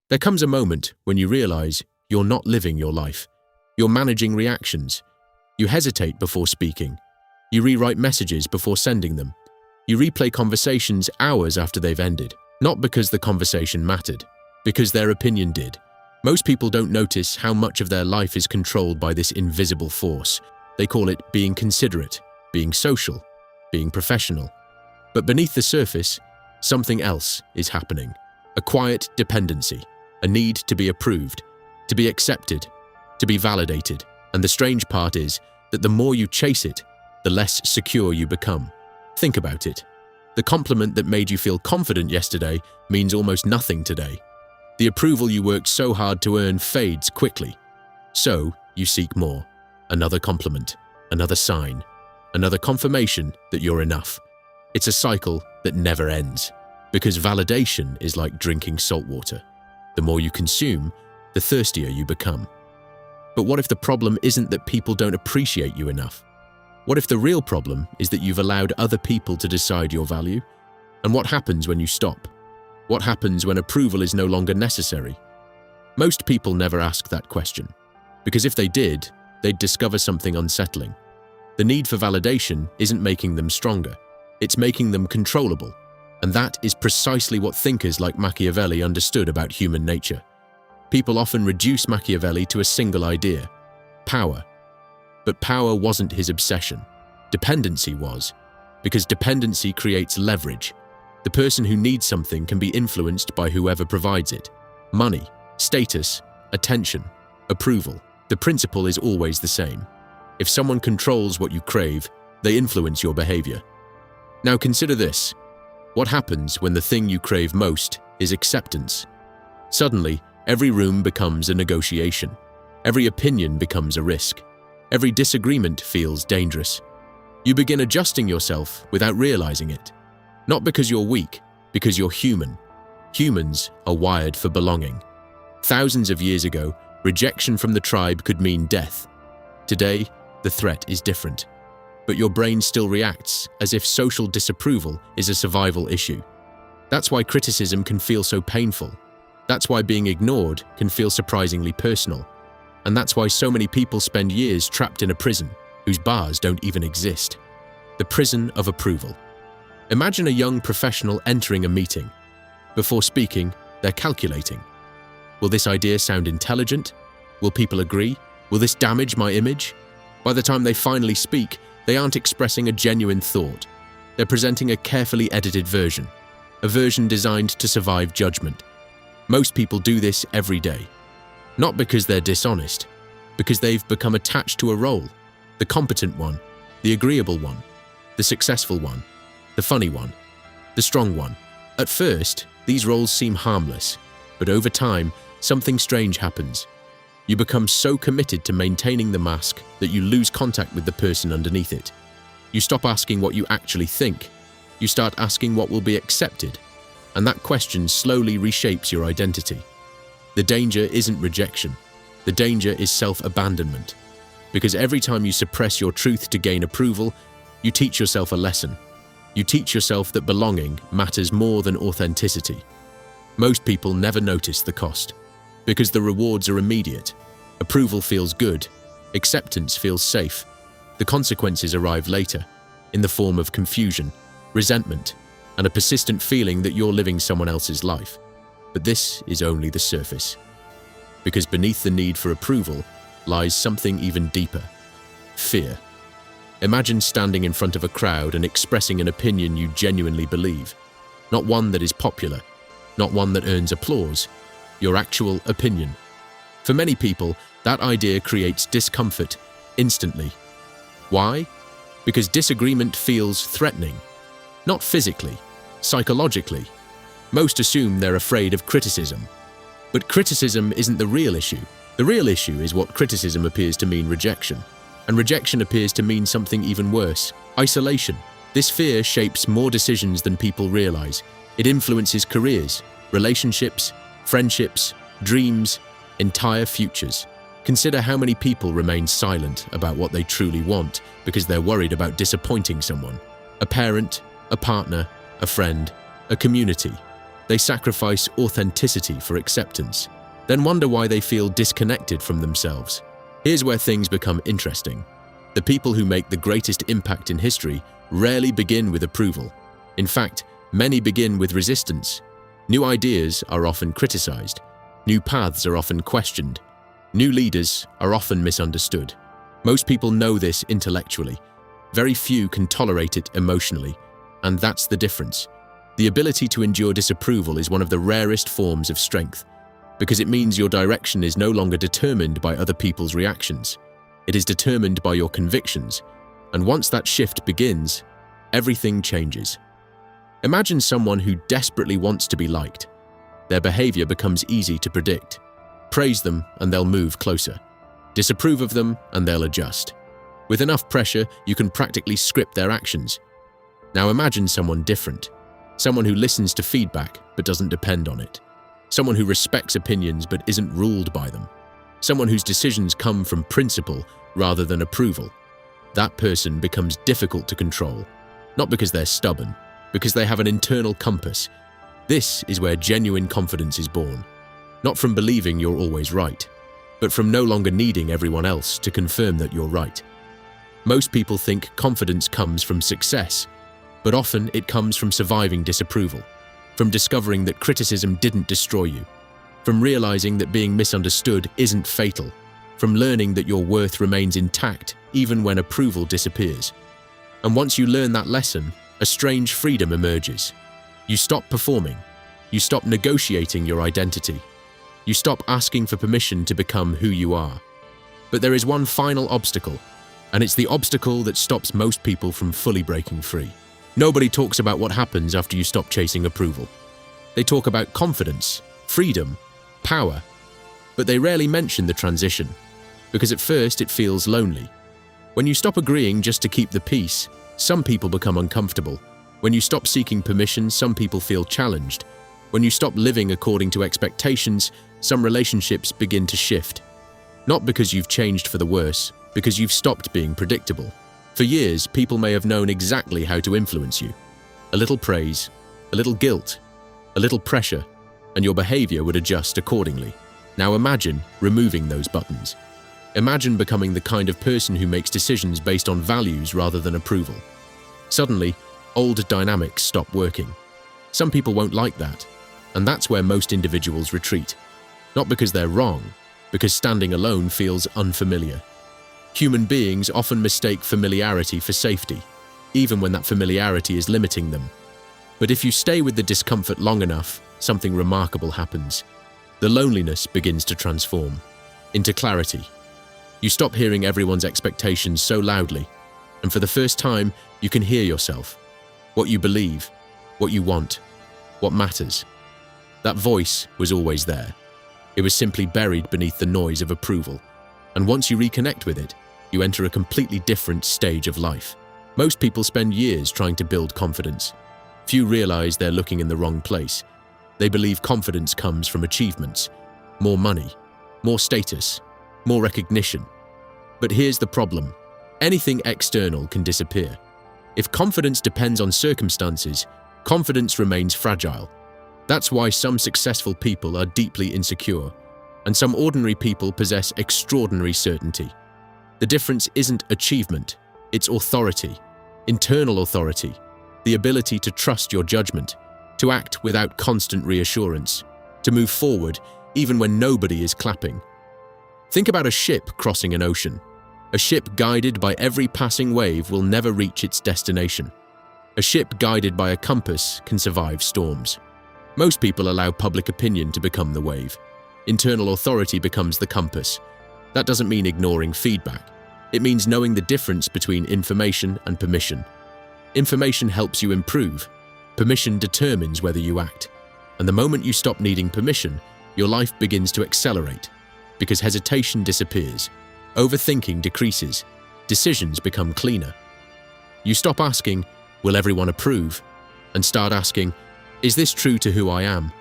There comes a moment when you realize you're not living your life. You're managing reactions. You hesitate before speaking. You rewrite messages before sending them. You replay conversations hours after they've ended, not because the conversation mattered, because their opinion did. Most people don't notice how much of their life is controlled by this invisible force. They call it being considerate, being social, being professional. But beneath the surface, something else is happening. A quiet dependency, a need to be approved, to be accepted, to be validated. And the strange part is that the more you chase it, the less secure you become. Think about it. The compliment that made you feel confident yesterday means almost nothing today. The approval you worked so hard to earn fades quickly. So you seek more. Another compliment, another sign, another confirmation that you're enough. It's a cycle that never ends, because validation is like drinking salt water. The more you consume, the thirstier you become. But what if the problem isn't that people don't appreciate you enough? What if the real problem is that you've allowed other people to decide your value? And what happens when you stop? What happens when approval is no longer necessary? Most people never ask that question, because if they did, they'd discover something unsettling. The need for validation isn't making them stronger, it's making them controllable. And that is precisely what thinkers like Machiavelli understood about human nature. People often reduce Machiavelli to a single idea: power. But power wasn't his obsession. Dependency was, because dependency creates leverage. The person who needs something can be influenced by whoever provides it. Money, status, attention, approval. The principle is always the same. If someone controls what you crave, they influence your behavior. Now consider this. What happens when the thing you crave most is acceptance? Suddenly, every room becomes a negotiation. Every opinion becomes a risk. Every disagreement feels dangerous. You begin adjusting yourself without realizing it. Not because you're weak, because you're human. Humans are wired for belonging. Thousands of years ago, rejection from the tribe could mean death. Today, the threat is different. But your brain still reacts as if social disapproval is a survival issue. That's why criticism can feel so painful. That's why being ignored can feel surprisingly personal. And that's why so many people spend years trapped in a prison whose bars don't even exist. The prison of approval. Imagine a young professional entering a meeting. Before speaking, they're calculating. Will this idea sound intelligent? Will people agree? Will this damage my image? By the time they finally speak, they aren't expressing a genuine thought. They're presenting a carefully edited version, a version designed to survive judgment. Most people do this every day. Not because they're dishonest, because they've become attached to a role. The competent one, the agreeable one, the successful one, the funny one, the strong one. At first, these roles seem harmless, but over time, something strange happens. You become so committed to maintaining the mask that you lose contact with the person underneath it. You stop asking what you actually think. You start asking what will be accepted, and that question slowly reshapes your identity. The danger isn't rejection. The danger is self-abandonment. Because every time you suppress your truth to gain approval, you teach yourself a lesson. You teach yourself that belonging matters more than authenticity. Most people never notice the cost, because the rewards are immediate. Approval feels good. Acceptance feels safe. The consequences arrive later, in the form of confusion, resentment, and a persistent feeling that you're living someone else's life. But this is only the surface. Because beneath the need for approval lies something even deeper: fear. Imagine standing in front of a crowd and expressing an opinion you genuinely believe. Not one that is popular, not one that earns applause, your actual opinion. For many people, that idea creates discomfort instantly. Why? Because disagreement feels threatening. Not physically, psychologically. Most assume they're afraid of criticism. But criticism isn't the real issue. The real issue is what criticism appears to mean: rejection. And rejection appears to mean something even worse: isolation. This fear shapes more decisions than people realize. It influences careers, relationships, friendships, dreams, entire futures. Consider how many people remain silent about what they truly want because they're worried about disappointing someone. A parent, a partner, a friend, a community. They sacrifice authenticity for acceptance, then wonder why they feel disconnected from themselves. Here's where things become interesting. The people who make the greatest impact in history rarely begin with approval. In fact, many begin with resistance. New ideas are often criticized. New paths are often questioned. New leaders are often misunderstood. Most people know this intellectually. Very few can tolerate it emotionally, and that's the difference. The ability to endure disapproval is one of the rarest forms of strength, because it means your direction is no longer determined by other people's reactions. It is determined by your convictions, and once that shift begins, everything changes. Imagine someone who desperately wants to be liked. Their behavior becomes easy to predict. Praise them and they'll move closer. Disapprove of them and they'll adjust. With enough pressure, you can practically script their actions. Now imagine someone different. Someone who listens to feedback but doesn't depend on it. Someone who respects opinions but isn't ruled by them. Someone whose decisions come from principle rather than approval. That person becomes difficult to control, not because they're stubborn, because they have an internal compass. This is where genuine confidence is born, not from believing you're always right, but from no longer needing everyone else to confirm that you're right. Most people think confidence comes from success, but often it comes from surviving disapproval, from discovering that criticism didn't destroy you, from realizing that being misunderstood isn't fatal, from learning that your worth remains intact even when approval disappears. And once you learn that lesson, a strange freedom emerges. You stop performing. You stop negotiating your identity. You stop asking for permission to become who you are. But there is one final obstacle, and it's the obstacle that stops most people from fully breaking free. Nobody talks about what happens after you stop chasing approval. They talk about confidence, freedom, power, but they rarely mention the transition, because at first it feels lonely. When you stop agreeing just to keep the peace, some people become uncomfortable. When you stop seeking permission, some people feel challenged. When you stop living according to expectations, some relationships begin to shift. Not because you've changed for the worse, because you've stopped being predictable. For years, people may have known exactly how to influence you. A little praise, a little guilt, a little pressure, and your behavior would adjust accordingly. Now imagine removing those buttons. Imagine becoming the kind of person who makes decisions based on values rather than approval. Suddenly, old dynamics stop working. Some people won't like that, and that's where most individuals retreat. Not because they're wrong, because standing alone feels unfamiliar. Human beings often mistake familiarity for safety, even when that familiarity is limiting them. But if you stay with the discomfort long enough, something remarkable happens. The loneliness begins to transform into clarity. You stop hearing everyone's expectations so loudly, and for the first time, you can hear yourself. What you believe, what you want, what matters. That voice was always there. It was simply buried beneath the noise of approval. And once you reconnect with it, you enter a completely different stage of life. Most people spend years trying to build confidence. Few realize they're looking in the wrong place. They believe confidence comes from achievements, more money, more status, more recognition. But here's the problem. Anything external can disappear. If confidence depends on circumstances, confidence remains fragile. That's why some successful people are deeply insecure, and some ordinary people possess extraordinary certainty. The difference isn't achievement, it's authority, internal authority, the ability to trust your judgment, to act without constant reassurance, to move forward even when nobody is clapping. Think about a ship crossing an ocean. A ship guided by every passing wave will never reach its destination. A ship guided by a compass can survive storms. Most people allow public opinion to become the wave. Internal authority becomes the compass. That doesn't mean ignoring feedback. It means knowing the difference between information and permission. Information helps you improve. Permission determines whether you act. And the moment you stop needing permission, your life begins to accelerate, because hesitation disappears. Overthinking decreases. Decisions become cleaner. You stop asking, "Will everyone approve?" and start asking, "Is this true to who I am?"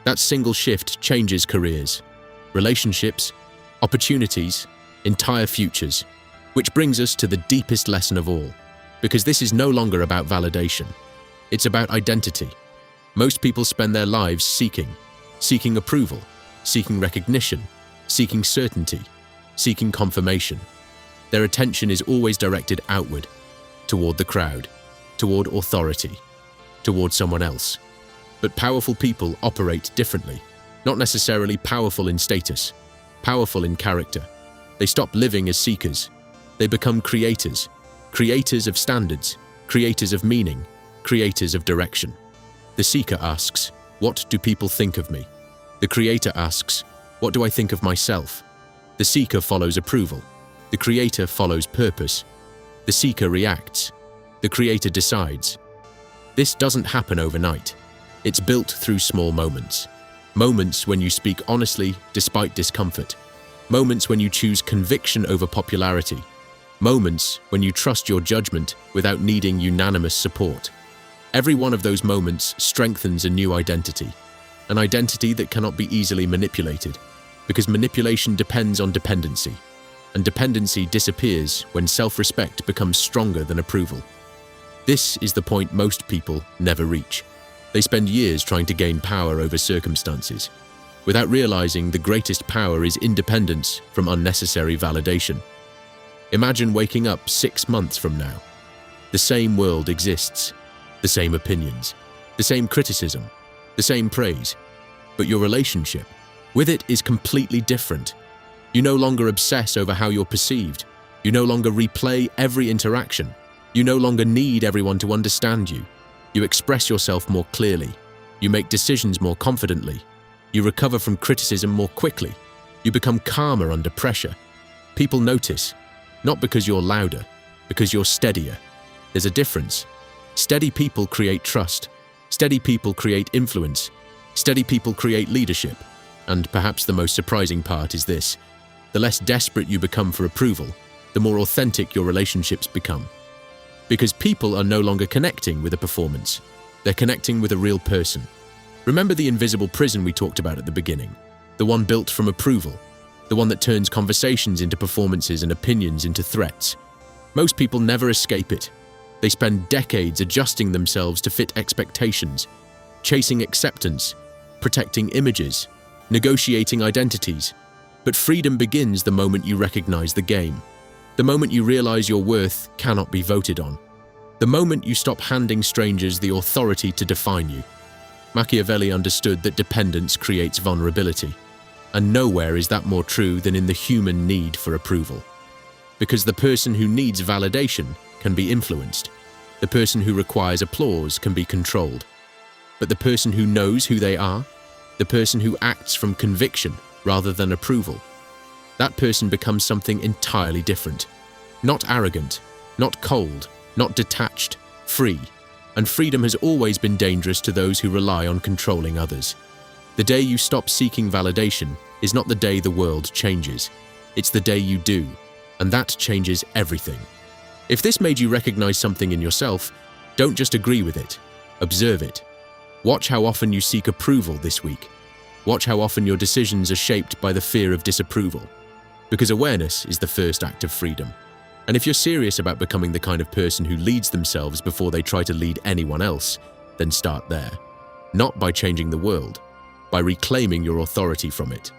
That single shift changes careers, relationships, opportunities, entire futures. Which brings us to the deepest lesson of all, because this is no longer about validation. It's about identity. Most people spend their lives seeking approval, seeking recognition, seeking certainty, seeking confirmation. Their attention is always directed outward, toward the crowd, toward authority, toward someone else. But powerful people operate differently, not necessarily powerful in status, powerful in character. They stop living as seekers. They become creators, creators of standards, creators of meaning, creators of direction. The seeker asks, "What do people think of me?" The creator asks, "What do I think of myself?" The seeker follows approval. The creator follows purpose. The seeker reacts. The creator decides. This doesn't happen overnight. It's built through small moments. Moments when you speak honestly despite discomfort. Moments when you choose conviction over popularity. Moments when you trust your judgment without needing unanimous support. Every one of those moments strengthens a new identity, an identity that cannot be easily manipulated, because manipulation depends on dependency, and dependency disappears when self-respect becomes stronger than approval. This is the point most people never reach. They spend years trying to gain power over circumstances, without realizing the greatest power is independence from unnecessary validation. Imagine waking up 6 months from now. The same world exists, the same opinions, the same criticism, the same praise, but your relationship with it is completely different. You no longer obsess over how you're perceived. You no longer replay every interaction. You no longer need everyone to understand you. You express yourself more clearly. You make decisions more confidently. You recover from criticism more quickly. You become calmer under pressure. People notice, not because you're louder, because you're steadier. There's a difference. Steady people create trust. Steady people create influence. Steady people create leadership. And perhaps the most surprising part is this: the less desperate you become for approval, the more authentic your relationships become. Because people are no longer connecting with a performance. They're connecting with a real person. Remember the invisible prison we talked about at the beginning? The one built from approval. The one that turns conversations into performances and opinions into threats. Most people never escape it. They spend decades adjusting themselves to fit expectations, chasing acceptance, protecting images, negotiating identities. But freedom begins the moment you recognize the game. The moment you realize your worth cannot be voted on. The moment you stop handing strangers the authority to define you. Machiavelli understood that dependence creates vulnerability. And nowhere is that more true than in the human need for approval. Because the person who needs validation can be influenced. The person who requires applause can be controlled. But the person who knows who they are, the person who acts from conviction rather than approval, that person becomes something entirely different. Not arrogant, not cold, not detached, free. And freedom has always been dangerous to those who rely on controlling others. The day you stop seeking validation is not the day the world changes. It's the day you do, and that changes everything. If this made you recognize something in yourself, don't just agree with it. Observe it. Watch how often you seek approval this week. Watch how often your decisions are shaped by the fear of disapproval. Because awareness is the first act of freedom. And if you're serious about becoming the kind of person who leads themselves before they try to lead anyone else, then start there. Not by changing the world, by reclaiming your authority from it.